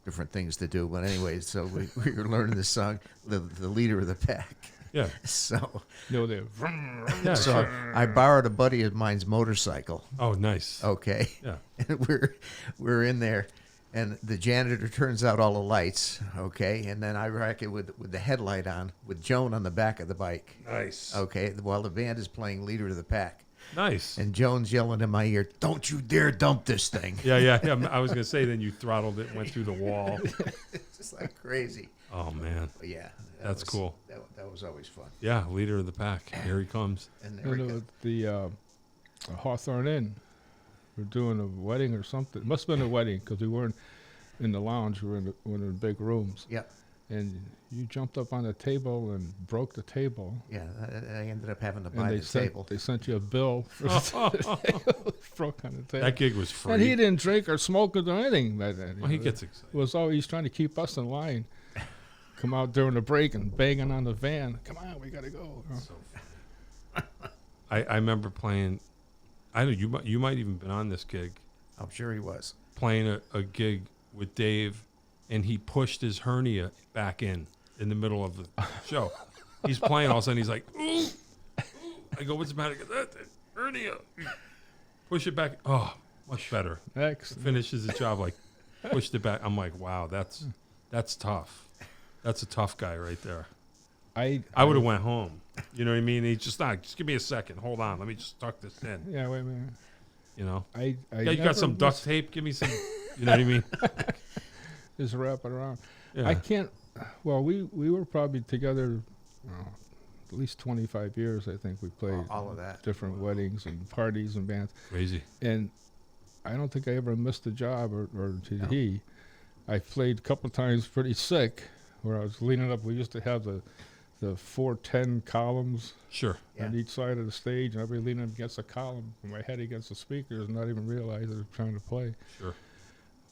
different things to do. But anyways, so we were learning this song, the leader of the pack. Yeah. So No, they. Yeah. so sure. I borrowed a buddy of mine's motorcycle. Oh, nice. Okay. Yeah. And we're in there, and the janitor turns out all the lights. Okay, and then I rack it with the headlight on, with Joan on the back of the bike. Nice. Okay, while the band is playing "Leader of the Pack," Nice. and Joan's yelling in my ear, "Don't you dare dump this thing!" Yeah. I was gonna say, then you throttled it, went through the wall. It's just like crazy. Oh man. But yeah, That's cool. That was always fun. Yeah, leader of the pack. Here he comes. And there we go. The Hawthorne Inn. We're doing a wedding or something. It must have been a wedding because we weren't in the lounge. We were in one of the big rooms. Yeah, And you jumped up on the table and broke the table. yeah. I ended up having to And buy they the sent, table. they sent you a bill for the table. Broke on the table. That gig was free. And he didn't drink or smoke or anything by then. Well, he gets excited. It was always trying to keep us in line. Come out during the break and banging on the van. Come on, we got to go. So funny. I remember playing. I don't. You might even been on this gig. I'm sure he was. Playing a gig with Dave, and he pushed his hernia back in the middle of the show. He's playing, all of a sudden he's like, ooh. I go, what's the matter? He goes, "That hernia." Push it back. Oh, much better. Excellent. Finishes the job like pushed it back. I'm like, wow, that's tough. That's a tough guy right there. I would have went home. You know what I mean? He's just not. Just give me a second. Hold on. Let me just tuck this in. Yeah, wait a minute. You know? I Yeah, you never got some duct was- tape? Give me some. You know what I mean? Just wrap it around. Yeah. I can't. Well, we were probably together at least 25 years. I think we played All of that. different weddings and parties and bands. Crazy. And I don't think I ever missed a job, or did No. he. I played a couple times pretty sick, where I was leaning up. We used to have the 410 columns Sure. Yeah. on each side of the stage, and I'd be leaning up against a column with my head against the speakers and not even realize I was trying to play. Sure.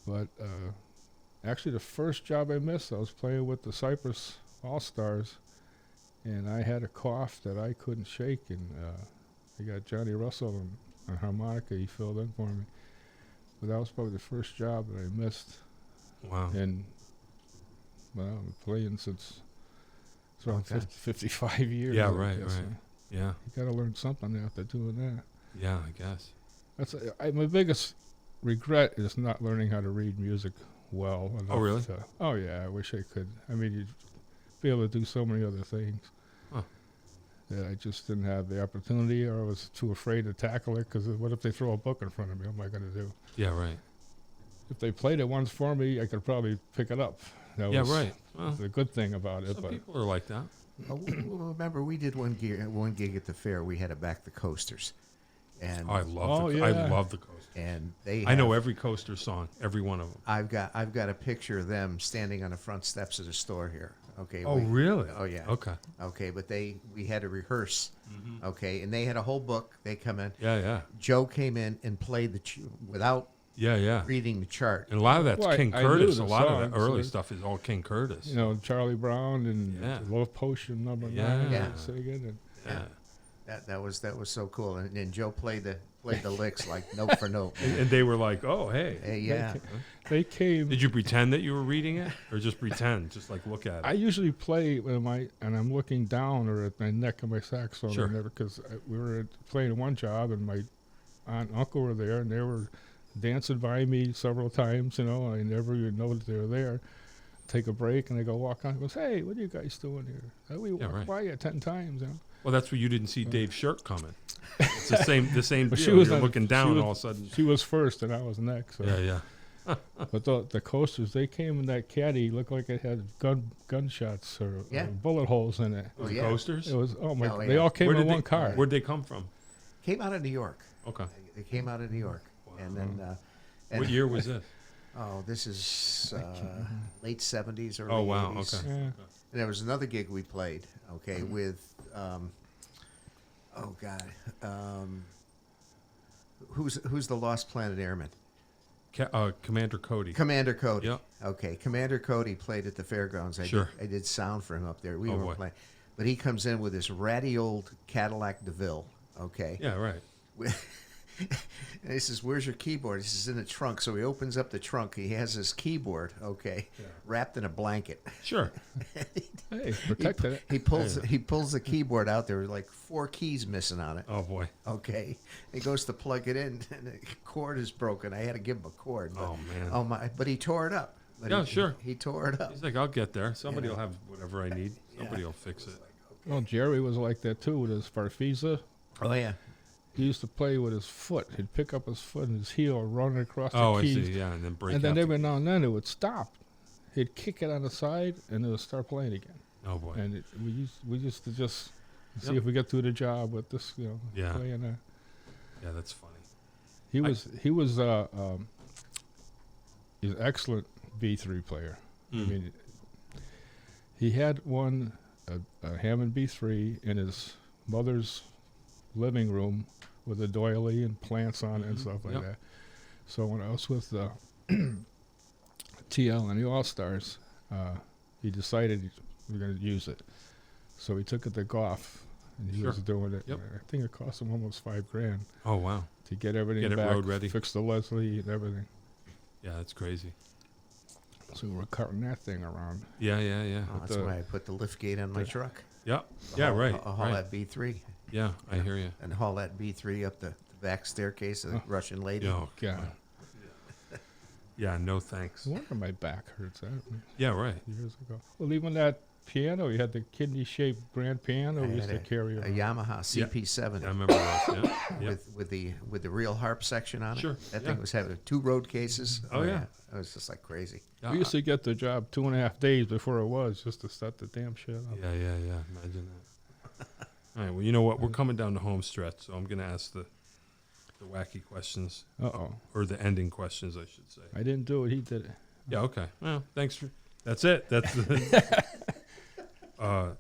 But actually, the first job I missed, I was playing with the Cypress All-Stars, and I had a cough that I couldn't shake, and I got Johnny Russell on harmonica. He filled in for me. But that was probably the first job that I missed. Wow. And, well, I've been playing since it's around Okay. 55 years. Yeah, I right, guess. right. Yeah. You got to learn something after doing that. Yeah, I guess. That's my biggest regret is not learning how to read music well enough. Oh, really? Oh, yeah. I wish I could. I mean, you'd be able to do so many other things. Huh. That I just didn't have the opportunity, or I was too afraid to tackle it, because what if they throw a book in front of me? What am I going to do? Yeah, right. If they played it once for me, I could probably pick it up. That Yeah, was right. Well, the good thing about it. some But people are like that. Oh, well, remember, we did one gig at the fair. We had to back the coasters, and Oh, I love the coaster. and they. I know have- every coaster song, every one of them. I've got a picture of them standing on the front steps of the store here. Okay. Oh, really? Oh, yeah. Okay. Okay, but we had to rehearse. Okay, and they had a whole book. They come in. Yeah, yeah. Joe came in and played without Yeah, yeah. reading the chart. And a lot of that's Well, King I knew Curtis. A the lot of the songs, early so- stuff is all King Curtis. you know, Charlie Brown and Yeah. Love Potion #9. Yeah. Yeah. Singing and Yeah. That was so cool. And Joe played played the licks like note for note. And they were like, "Oh, hey." Hey, yeah. They came. Did you pretend that you were reading it, or just pretend, just like look at it? I usually play when I'm looking down or at my neck of my saxophone, Sure. because we were playing one job and my aunt and uncle were there and they were dancing by me several times. I never even know that they were there. Take a break and they go walk on. Goes, hey, what are you guys doing here? We walked right. by you 10 times. Well, that's where you didn't see Dave's shirt coming. It's the same But deal. she was You're on- looking she down, was- and all of a sudden, She was first and I was next. So. yeah. But the coasters, they came in that caddy, looked like it had gunshots or Yeah. bullet holes in it. Oh, The yeah. coasters. It was Oh, they yeah. all came Where in did one they, car. Where'd they come from? Came out of New York. Okay. They came out of New York. And then, What year was this? this is late 70s, early Oh, wow, 80s. okay. Yeah. And there was another gig we played, with, who's the Lost Planet Airman? Commander Cody. Commander Cody. Yep. Okay, Commander Cody played at the fairgrounds. Sure. I did sound for him up there. We Oh, were boy. playing. But he comes in with this ratty old Cadillac DeVille, okay? Yeah, right. And he says, where's your keyboard? He says, in the trunk. So he opens up the trunk. He has his keyboard, okay, wrapped in a blanket. Sure. Hey, protected it. He pulls the keyboard out. There were like 4 keys missing on it. Oh boy. Okay, he goes to plug it in, and the cord is broken. I had to give him a cord. But, Oh, man. Oh my! But he tore it up. But Yeah, he, sure. He tore it up. He's like, I'll get there. Somebody Yeah. will have whatever I need. Somebody will fix it. Well, Jerry was like that too with his farfisa. Oh yeah. He used to play with his foot. He'd pick up his foot and his heel run across Oh, the I keys. see. Yeah, and then break. And then out the- every now and then it would stop. He'd kick it on the side and it would start playing again. Oh boy. And we used to just see Yep. if we get through the job with this, Yeah. playing. Yeah, that's funny. He was he's an excellent B3 player. I Mm. mean, he had a Hammond B3 in his mother's living room with a doily and plants on it and Mhm. stuff like Yep. that. So when I was with the TL and the All-Stars, he decided we were going to use it. So he took it to golf, and he Sure. was doing it. Yep. I think it cost him almost $5,000 Oh wow. to get everything Get it back, road ready. fix the Leslie and everything. Yeah, that's crazy. So we were carting that thing around. Yeah. Oh, that's the- why I put the lift gate on my truck. Yeah. Yeah. Right. I'll haul Right. that B3 Yeah, I hear you. and haul that B3 up the back staircase of the Russian lady. Oh Yeah. God. Yeah. No thanks. No wonder my back hurts. Yeah. Right. Years ago. Well, even that piano, you had the kidney-shaped grand piano I we used had to carry a around. Yamaha CP7 Yeah, I remember those. Yeah. Yeah. with the real harp section on it. Sure, That yeah. thing was having 2 road cases. Oh, yeah. It was just like crazy. Yeah. We used to get the job 2.5 days before it was just to set the damn shit up. Yeah. Imagine that. All right. Well, you know what? We're coming down the home stretch, so I'm going to ask the wacky questions, Uh-oh. or the ending questions, I should say. I didn't do it. He did it. Yeah. Okay. Well, thanks for. That's it. That's the.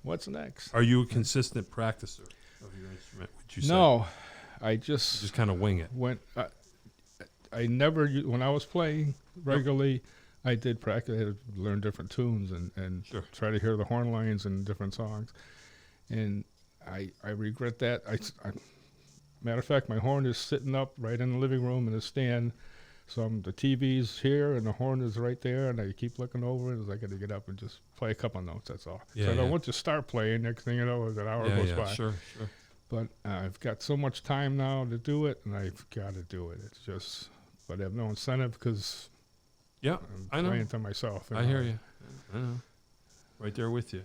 What's next? Are you a consistent practicer of your instrument? Would you say? No, I You just just kind of wing it. went. I never, when I was playing regularly, I did practice. I had to learn different tunes and Sure. try to hear the horn lines in different songs. And I regret that. Matter of fact, my horn is sitting up right in the living room in the stand. So the TV's here and the horn is right there, and I keep looking over it as I got to get up and just play a couple notes. That's all. Yeah, so I don't yeah. want to start playing. Next thing you know, an hour Yeah. goes Yeah. by. Sure. But I've got so much time now to do it, and I've got to do it. It's just, but I have no incentive because Yeah. I'm I know. playing to myself. I hear you. I know. Right there with you.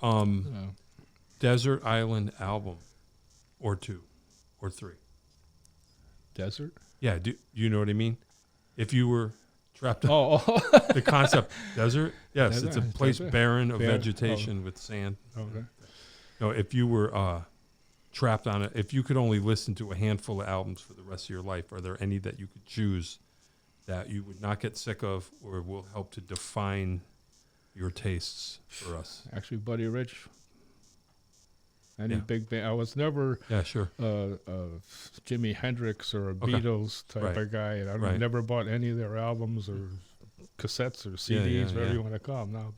Yeah. Desert Island album, or 2, or 3. Desert? Yeah. Do you know what I mean? If you were trapped, Oh, the concept desert. Yes, it's a Desert, place desert. barren of Barren, vegetation with sand. okay. No, if you were trapped on it, if you could only listen to a handful of albums for the rest of your life, are there any that you could choose that you would not get sick of, or will help to define your tastes for us? Actually, Buddy Rich. Any Yeah. big band. I was never Yeah, sure. Jimi Hendrix or a Okay. Beatles type Right. of guy. And I Right. never bought any of their albums or cassettes or CDs, yeah, whatever yeah. you want to call them now.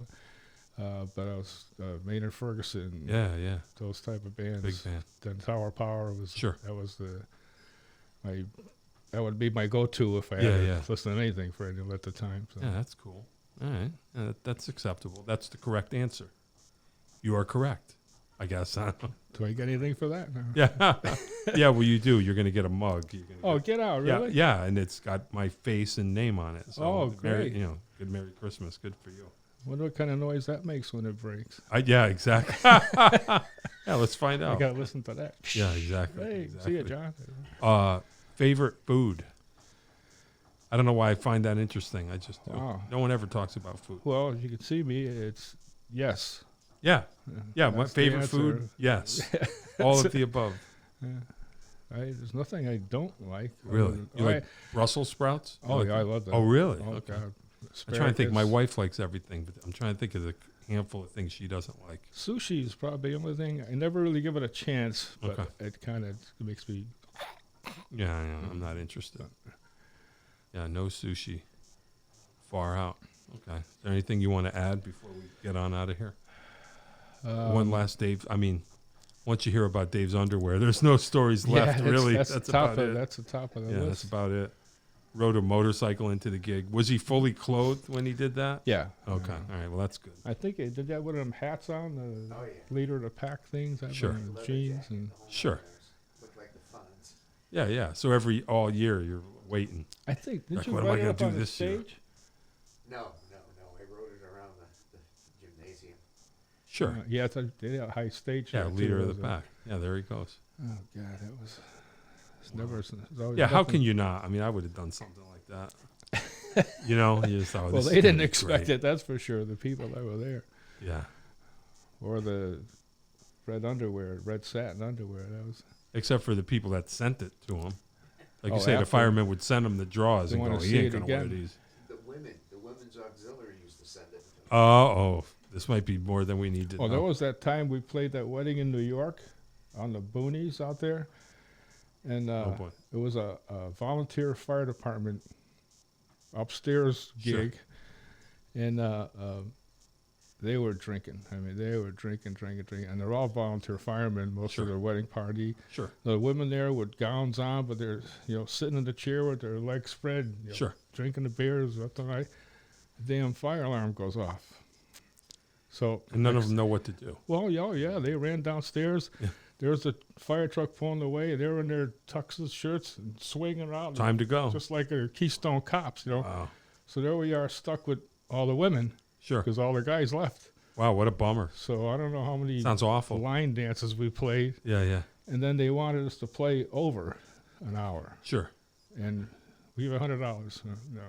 But I was Maynard Ferguson, Yeah, those type of bands. big fan. Then Tower Power was Sure. That was the that would be my go-to if I had to listen to anything for radio at the time. So. Yeah, that's cool. All right. That's acceptable. That's the correct answer. You are correct, I guess. Huh? Do I get anything for that? No. Yeah. Yeah, well, you do. You're going to get a mug. Get out, really? Yeah, and it's got my face and name on it. So great. Good Merry Christmas. Good for you. I wonder what kind of noise that makes when it breaks. Yeah, exactly. Yeah, let's find out. I got to listen to that. Yeah, exactly. Hey, exactly. see you, John. Favorite food? I don't know why I find that interesting. I just do. Wow. No one ever talks about food. Well, as you can see me, it's yes. Yeah. Yeah, my That's the favorite answer. food? Yes. All of the above. Yeah. There's nothing I don't like. Really? You like Brussels sprouts? Oh, yeah, I love that. Oh, really? Oh, Okay. God. I'm trying to think. My Asparagus. wife likes everything, but I'm trying to think of the handful of things she doesn't like. Sushi is probably the only thing. I never really give it a chance, but Okay. it kind of makes me. Yeah, I'm not interested. Yeah, no sushi. Far out. Okay. Is there anything you want to add before we get on out of here? One last Dave. I mean, once you hear about Dave's underwear, there's no stories left, really. That's about it. That's the top of the Yeah, list. that's about it. Rode a motorcycle into the gig. Was he fully clothed when he did that? Yeah. Okay. All right. Well, that's good. I think it did that with them hats on, the Oh, yeah. leader of the pack things. Sure. And Leather jeans jacket, and the whole Sure. nine yards. Looked like the Fonz. Yeah, yeah. So all year you're waiting. I think did Like, you what am I ride it gonna up do on the this year? stage? No. I rode it around the gymnasium. Sure. Yeah, they had a high stage. Yeah, there, too, leader of the wasn't it? pack. Yeah, there he goes. Oh God, that was. It's never. It's always Yeah, how nothing. can you not? I mean, I would have done something like that. You just thought, Well, this they is didn't gonna be expect great. it. That's for sure. The people that were there, Yeah. or the red underwear, red satin underwear. That was. Except for the people that sent it to him. Like you Oh, say, the after. firemen would send him the draws They and wanna go, see he ain't it going to wear again. these. The women's auxiliary used to send it. Oh, this might be more than we need to Oh, know. there was that time we played that wedding in New York, on the boonies out there, and Oh, boy. it was a volunteer fire department upstairs Sure. gig, and they were drinking. I mean, they were drinking, and they're all volunteer firemen. Most Sure. of their wedding party. Sure. The women there with gowns on, but they're sitting in the chair with their legs spread, Sure. drinking the beers up the night. The damn fire alarm goes off. So And none of them know what to do. well, yeah, they ran downstairs. Yeah. There was a fire truck pulling away. They were in their tuxes, shirts, and swinging around. Time to go. Just like a Keystone Cops, Wow. So there we are, stuck with all the women Sure. because all the guys left. Wow, what a bummer. So I don't know how many Sounds awful. line dances we played. Yeah. And then they wanted us to play over an hour. Sure. And we have $100. No,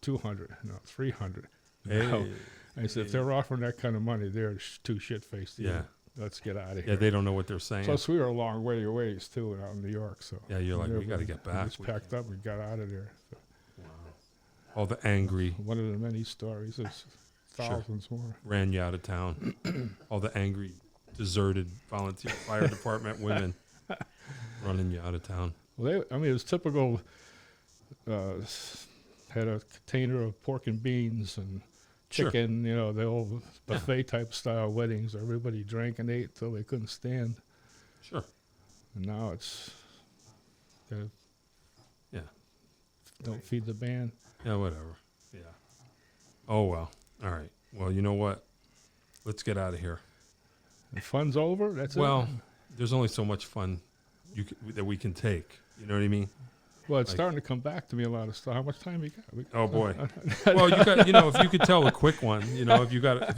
200. No, 300. Hey. No. I said, if they're offering that kind of money, they're too shit-faced. Yeah. Let's get out of Yeah, here. they don't know what they're saying. Plus, we were a long way away, too, out in New York. So Yeah, you're like, we gotta get back. We just packed up and got out of there. So All the angry one of the many stories. There's thousands more. ran you out of town. All the angry, deserted volunteer fire department women running you out of town. Well, it was typical. Had a container of pork and beans and Sure. chicken. The old buffet type style weddings. Everybody drank and ate till they couldn't stand. Sure. And now it's Yeah. don't feed the band. Yeah, whatever. Yeah. Oh, well. All right. Well, you know what? Let's get out of here. The fun's over. That's Well, it. there's only so much fun that we can take. You know what I mean? Well, it's like- starting to come back to me a lot of stuff. How much time you got? Oh, boy. Well, you got, if you could tell a quick one, if you got,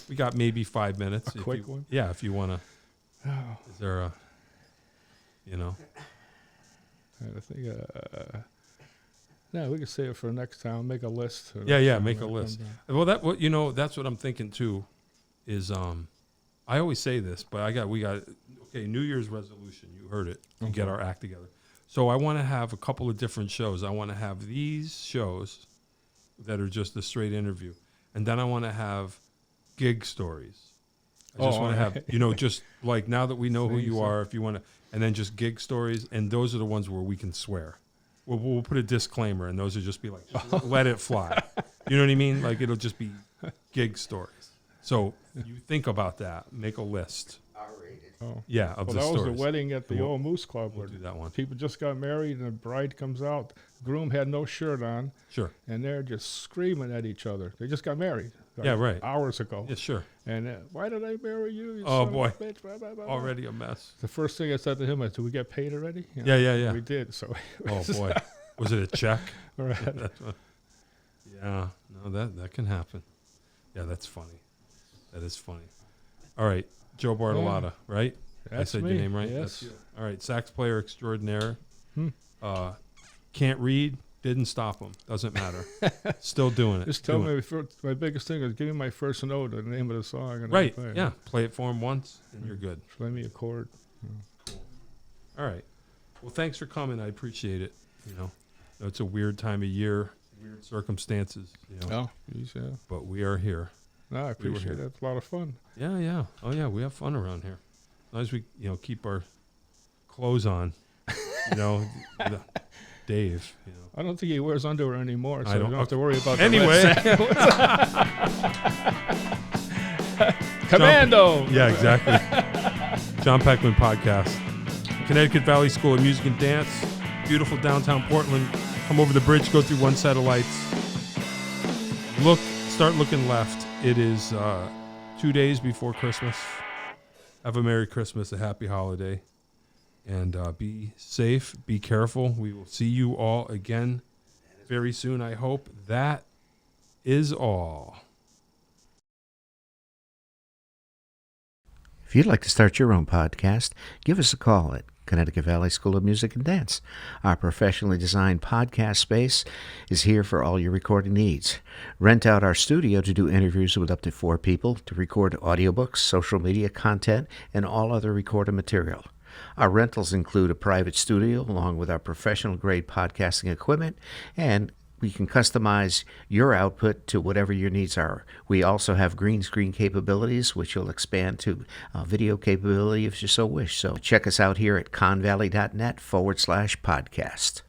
we got maybe 5 minutes. A if quick you- one? Yeah, if you want to. Oh, Is there a, I think. No, we can save it for next time. Make a list. Yeah, make a list. Well, that's what I'm thinking too, is I always say this, but we got New Year's resolution. You heard it. To get our act together. So I want to have a couple of different shows. I want to have these shows that are just a straight interview, and then I want to have gig stories. I just want to have, just like now that we know who you are, if you want to, and then just gig stories, and those are the ones where we can swear. We'll put a disclaimer, and those will just be like, let it fly. You know what I mean? Like, it'll just be gig stories. So you think about that. Make a list. R-rated. Oh. Yeah, of Well, the that was stories. the wedding at the We'll- old Moose Club We'll where do that one. people just got married and the bride comes out. The groom had no shirt on, Sure. and they're just screaming at each other. They just got married. Yeah, right. Hours ago. Yeah, sure. And why did I marry you? Oh, son of a boy. bitch, blah, blah, blah, blah. Already a mess. The first thing I said to him was, "Do we get paid already?" You Yeah, yeah, yeah. We did. So. Oh boy, was it a check? Right. That's what- yeah, no, that can happen. Yeah, that's funny. That is funny. All right, Joe Bartolotta, right? That's I said me. your name right. Yes. That's you. All right, sax player extraordinaire. Hmm. Can't read. Didn't stop him. Doesn't matter. Still doing it. Just tell Doing me. My biggest thing is give me my first note, the name of the song, and Right. I'll play it. Yeah. Play it for him once, and you're good. Play me a chord. All right. Well, thanks for coming. I appreciate it. You know, it's a weird time of year, weird circumstances. You know, Oh, yeah. but we are here. No, I We were appreciate here. it. It's a lot of fun. Yeah, yeah. Oh, yeah. We have fun around here. As long as we, keep our clothes on. With Dave. I don't think he wears underwear anymore, so I you don't- don't have to worry about Anyway. the red Commando. Yeah, exactly. Jon Peckman podcast. Connecticut Valley School of Music and Dance. Beautiful downtown Portland. Come over the bridge, go through one set of lights. Start looking left. It is 2 days before Christmas. Have a Merry Christmas, a Happy Holiday. And be safe, be careful. We will see you all again very soon, I hope. That is all. If you'd like to start your own podcast, give us a call at Connecticut Valley School of Music and Dance. Our professionally designed podcast space is here for all your recording needs. Rent out our studio to do interviews with up to 4 people, to record audiobooks, social media content, and all other recorded material. Our rentals include a private studio along with our professional-grade podcasting equipment, and we can customize your output to whatever your needs are. We also have green screen capabilities, which will expand to video capability if you so wish. So check us out here at convalley.net/podcast.